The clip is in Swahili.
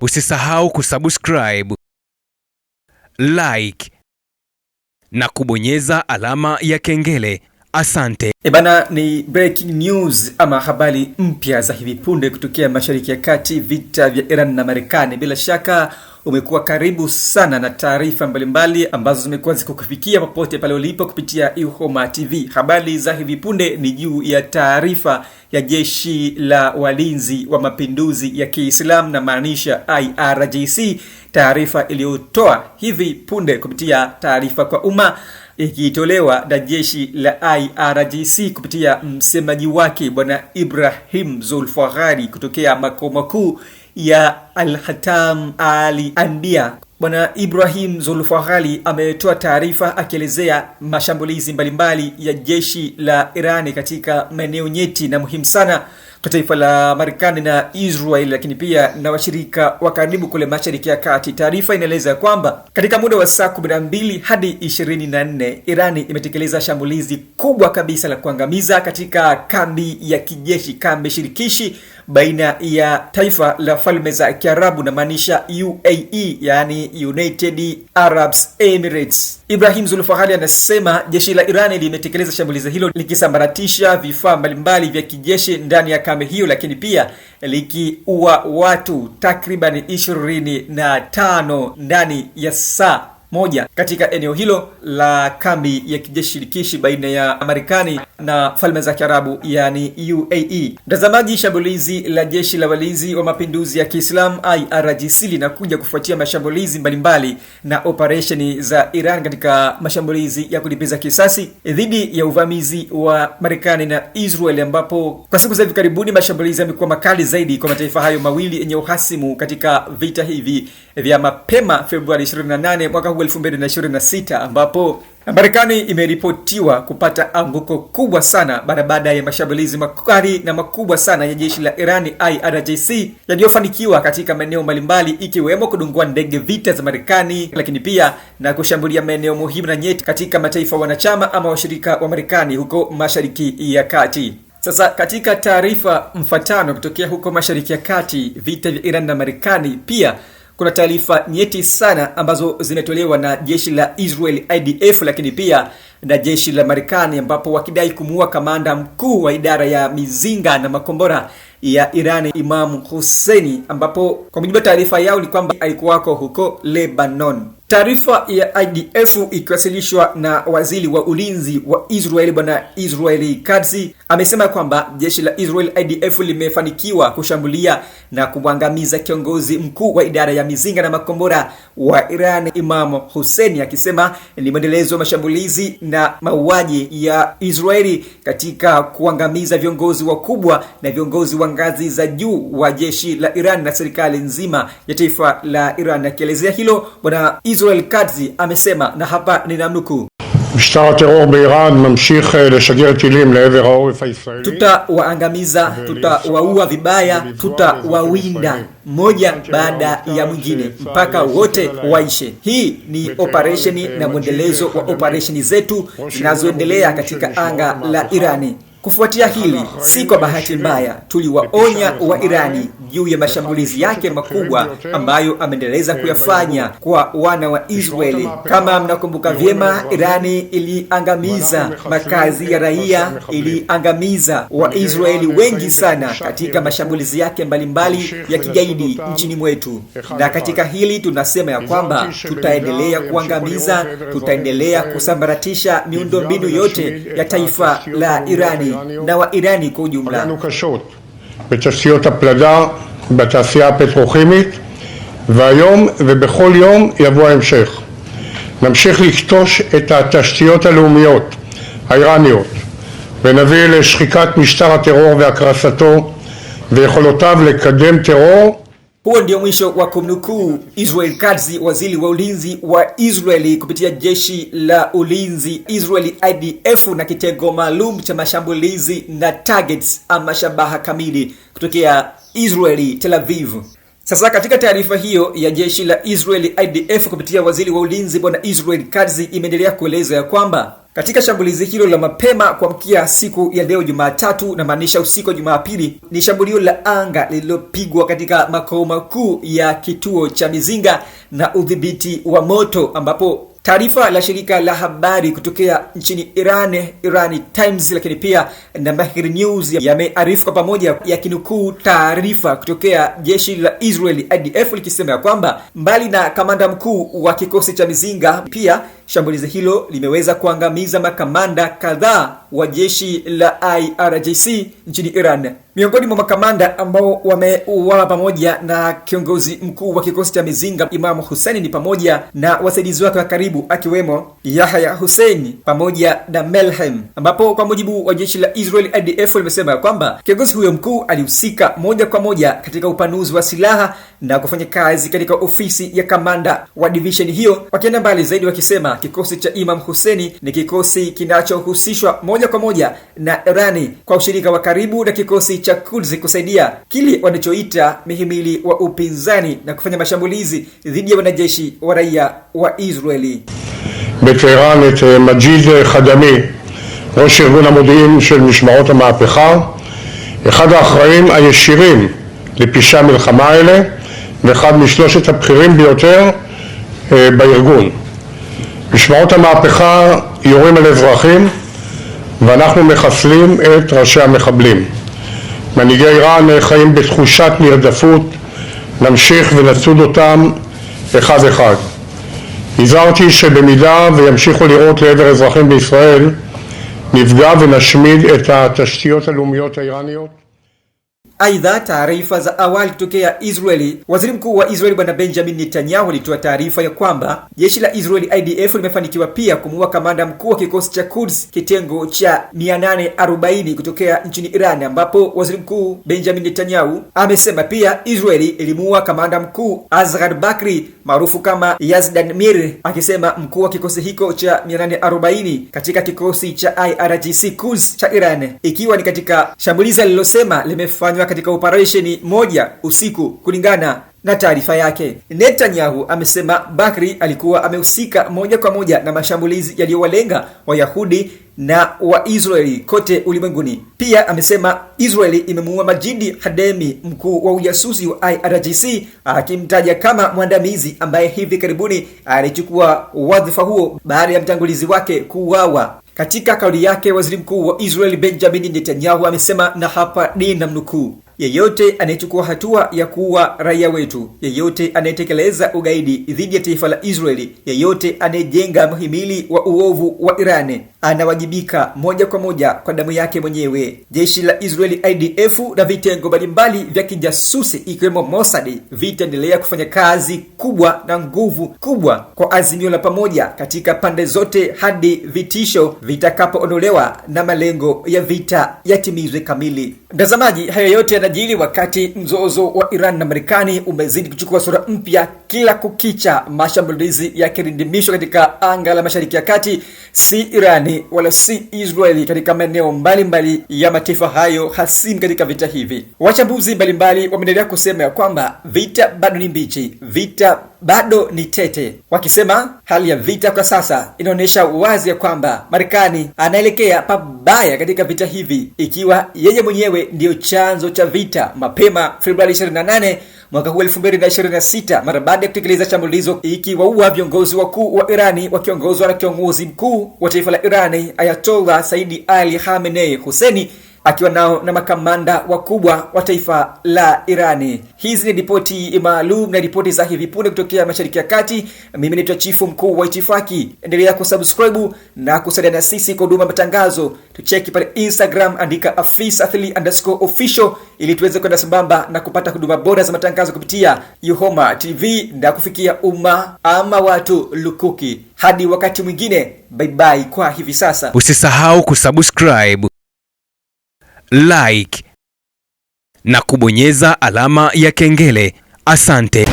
Usisahau kusubscribe, like na kubonyeza alama ya kengele. Asante. Bana, ni breaking news ama habari mpya za hivi punde kutokea Mashariki ya Kati, vita vya Iran na Marekani. Bila shaka umekuwa karibu sana na taarifa mbalimbali ambazo zimekuwa zikukufikia popote pale ulipo kupitia Iuhoma TV. Habari za hivi punde ni juu ya taarifa ya Jeshi la Walinzi wa Mapinduzi ya Kiislamu na maanisha IRGC, taarifa iliyotoa hivi punde kupitia taarifa kwa umma ikitolewa na jeshi la IRGC kupitia msemaji wake Bwana Ibrahim Zulfaghari kutokea makao makuu ya Al-Hatam Al-Anbiya. Bwana Ibrahim Zulfaghari ametoa taarifa akielezea mashambulizi mbalimbali ya jeshi la Irani katika maeneo nyeti na muhimu sana kwa taifa la Marekani na Israel, lakini pia na washirika wa karibu kule Mashariki ya Kati. Taarifa inaeleza kwamba katika muda wa saa 12 hadi 24 Irani imetekeleza shambulizi kubwa kabisa la kuangamiza katika kambi ya kijeshi, kambi shirikishi baina ya taifa la Falme za Kiarabu na maanisha UAE, yani United Arab Emirates. Ibrahim Zulfaghari anasema jeshi la Irani limetekeleza shambulizi hilo likisambaratisha vifaa mbalimbali vya kijeshi ndani ya kambi hiyo, lakini pia likiua watu takriban 25 ndani ya saa moja katika eneo hilo la kambi ya kijeshi shirikishi baina ya Marekani na Falme za Kiarabu, yani UAE. Mtazamaji, shambulizi la Jeshi la Walinzi wa Mapinduzi ya Kiislamu IRGC linakuja kufuatia mashambulizi mbalimbali na operesheni za Iran katika mashambulizi ya kulipiza kisasi dhidi ya uvamizi wa Marekani na Israel, ambapo kwa siku za hivi karibuni mashambulizi yamekuwa makali zaidi kwa mataifa hayo mawili yenye uhasimu katika vita hivi vya mapema Februari 28 mwaka 2026, ambapo Marekani imeripotiwa kupata anguko kubwa sana baada ya mashambulizi makali na makubwa sana ya jeshi la Irani IRGC yaliyofanikiwa katika maeneo mbalimbali, ikiwemo kudungua ndege vita za Marekani, lakini pia na kushambulia maeneo muhimu na nyeti katika mataifa wanachama ama washirika wa Marekani huko Mashariki ya Kati. Sasa katika taarifa mfatano kutokea huko Mashariki ya Kati, vita vya Iran na Marekani, pia kuna taarifa nyeti sana ambazo zimetolewa na jeshi la Israel IDF, lakini pia na jeshi la Marekani, ambapo wakidai kumuua kamanda mkuu wa idara ya mizinga na makombora ya Irani Imam Husseini, ambapo kwa mujibu wa taarifa yao ni kwamba alikuwako huko Lebanon. Taarifa ya IDF ikiwasilishwa na waziri wa ulinzi wa Israel Bwana Israel Katz amesema kwamba jeshi la Israel IDF limefanikiwa kushambulia na kumwangamiza kiongozi mkuu wa idara ya mizinga na makombora wa Iran Imam Husseini, akisema ni mwendelezo wa mashambulizi na mauaji ya Israeli katika kuangamiza viongozi wakubwa na viongozi wa ngazi za juu wa jeshi la Iran na serikali nzima ya taifa la Iran. Akielezea hilo Bwana Israel Katz amesema, na hapa ninamnukuu: משטר הטרור באיראן ממשיך לשגר טילים לעבר העורף הישראלי. Tutawaangamiza, tutawaua vibaya, tutawawinda moja baada ya mwingine mpaka wote waishe. Hii ni operesheni na mwendelezo wa operesheni zetu zinazoendelea katika anga la Irani. Kufuatia hili, si kwa bahati mbaya, tuliwaonya wa Irani juu ya mashambulizi yake makubwa ambayo ameendeleza kuyafanya kwa wana wa Israeli. Kama mnakumbuka vyema, Irani iliangamiza makazi ya raia, iliangamiza wa Israeli wengi sana katika mashambulizi yake mbalimbali ya kigaidi nchini mwetu. Na katika hili tunasema ya kwamba tutaendelea kuangamiza, tutaendelea kusambaratisha miundombinu yote ya taifa la Irani na wa Irani kwa ujumla. בתשתיות הפלדה, בתעשייה הפטרוכימית, והיום ובכל יום יבוא ההמשך. נמשיך לקטוש את התשתיות הלאומיות האיראניות ונביא לשחיקת משטר הטרור והקרסתו ויכולותיו לקדם טרור. Huo ndio mwisho wa kumnukuu Israel Katz, waziri wa ulinzi wa Israeli kupitia jeshi la ulinzi Israeli IDF na kitengo maalum cha mashambulizi na targets ama shabaha kamili kutokea Israeli Tel Aviv. Sasa katika taarifa hiyo ya jeshi la Israeli IDF kupitia waziri wa ulinzi bwana Israel Katz imeendelea kueleza ya kwamba katika shambulizi hilo la mapema kuamkia siku ya leo Jumatatu, na maanisha usiku wa Jumapili, ni shambulio la anga lililopigwa katika makao makuu ya kituo cha mizinga na udhibiti wa moto, ambapo taarifa la shirika la habari kutokea nchini Iran Times, lakini pia na Mahir News yamearifu kwa pamoja yakinukuu taarifa kutokea jeshi la Israeli IDF likisema kwamba mbali na kamanda mkuu wa kikosi cha mizinga, pia shambulizi hilo limeweza kuangamiza makamanda kadhaa wa jeshi la IRGC nchini Iran. Miongoni mwa makamanda ambao wameuawa pamoja na kiongozi mkuu wa kikosi cha mizinga Imam Hussein ni pamoja na wasaidizi wake wa karibu akiwemo Yahya Hussein pamoja na Melhem, ambapo kwa mujibu wa jeshi la Israel IDF limesema kwamba kiongozi huyo mkuu alihusika moja kwa moja katika upanuzi wa silaha na kufanya kazi katika ofisi ya kamanda wa division hiyo, wakienda mbali zaidi wakisema kikosi cha Imam Hussein ni kikosi kinachohusishwa moja kwa moja na Irani kwa ushirika wa karibu na kikosi cha Quds kusaidia kile wanachoita mihimili wa upinzani na kufanya mashambulizi dhidi ya wanajeshi wa raia wa Israeli. בטהרן את מג'יד חדמי, ראש ארגון המודיעין של משמרות המהפכה, אחד האחראים הישירים לפשעי המלחמה האלה, ואחד משלושת הבכירים ביותר בארגון. משמרות המהפכה יורים על אזרחים, ואנחנו מחסלים את ראשי המחבלים. מנהיגי איראן חיים בתחושת נרדפות, נמשיך ונצוד אותם אחד אחד. הזהרתי שבמידה וימשיכו לירות לעבר אזרחים בישראל, נפגע ונשמיד את התשתיות הלאומיות האיראניות. Aidha, taarifa za awali kutokea Israeli, waziri mkuu wa Israeli bwana Benjamin Netanyahu alitoa taarifa ya kwamba jeshi la Israeli IDF limefanikiwa pia kumuua kamanda mkuu wa kikosi cha Quds kitengo cha 840 kutokea nchini Iran, ambapo waziri mkuu Benjamin Netanyahu amesema pia Israeli ilimuua kamanda mkuu Asghar Bakri maarufu kama Yazdan Mir, akisema mkuu wa kikosi hiko cha 840 katika kikosi cha IRGC Quds cha Iran, ikiwa ni katika shambulizi alilosema limefanywa katika operesheni moja usiku kulingana na taarifa yake. Netanyahu amesema Bakri alikuwa amehusika moja kwa moja na mashambulizi yaliyowalenga Wayahudi na Waisraeli kote ulimwenguni. Pia amesema Israeli imemuua Majidi Hademi, mkuu wa ujasusi wa IRGC, akimtaja kama mwandamizi ambaye hivi karibuni alichukua wadhifa huo baada ya mtangulizi wake kuuawa. Katika kauli yake, waziri mkuu wa Israeli Benjamin Netanyahu amesema, na hapa ninamnukuu, yeyote anayechukua hatua ya kuua raia wetu, yeyote anayetekeleza ugaidi dhidi ya taifa la Israeli, yeyote anayejenga mhimili wa uovu wa Iran, anawajibika moja kwa moja kwa damu yake mwenyewe. Jeshi la Israeli IDF na vitengo mbalimbali vya kijasusi ikiwemo Mossad vitaendelea kufanya kazi kubwa na nguvu kubwa kwa azimio la pamoja katika pande zote hadi vitisho vitakapoondolewa na malengo ya vita yatimizwe kamili. Mtazamaji, haya yote yanajiri wakati mzozo wa Iran na Marekani umezidi kuchukua sura mpya kila kukicha. Mashambulizi yakirindimishwa katika anga la Mashariki ya Kati, si Irani wala si Israeli katika maeneo mbalimbali ya mataifa hayo hasimu katika vita hivi. Wachambuzi mbalimbali wameendelea kusema kwamba vita bado ni mbichi, vita bado ni tete, wakisema hali ya vita kwa sasa inaonyesha wazi ya kwamba Marekani anaelekea pabaya katika vita hivi, ikiwa yeye mwenyewe ndiyo chanzo cha vita. Mapema Februari 28 mwaka huu 2026, mara baada ya kutekeleza shambulizo ikiwaua viongozi wakuu wa Irani wakiongozwa na kiongozi mkuu wa taifa la Irani Ayatollah Saidi Ali Khamenei Husseini, akiwa nao na makamanda wakubwa wa taifa la Irani. Hizi ni ripoti maalum na ripoti za hivi punde kutokea Mashariki ya Kati. Mimi ni chifu mkuu wa Itifaki. Endelea kusubscribe na kusaidia na sisi kwa huduma matangazo. Tucheki pale Instagram, andika @afis_official ili tuweze kwenda sambamba na kupata huduma bora za matangazo kupitia Yuhoma TV na kufikia umma ama watu lukuki. Hadi wakati mwingine, bye bye kwa hivi sasa. Usisahau kusubscribe, like na kubonyeza alama ya kengele. Asante.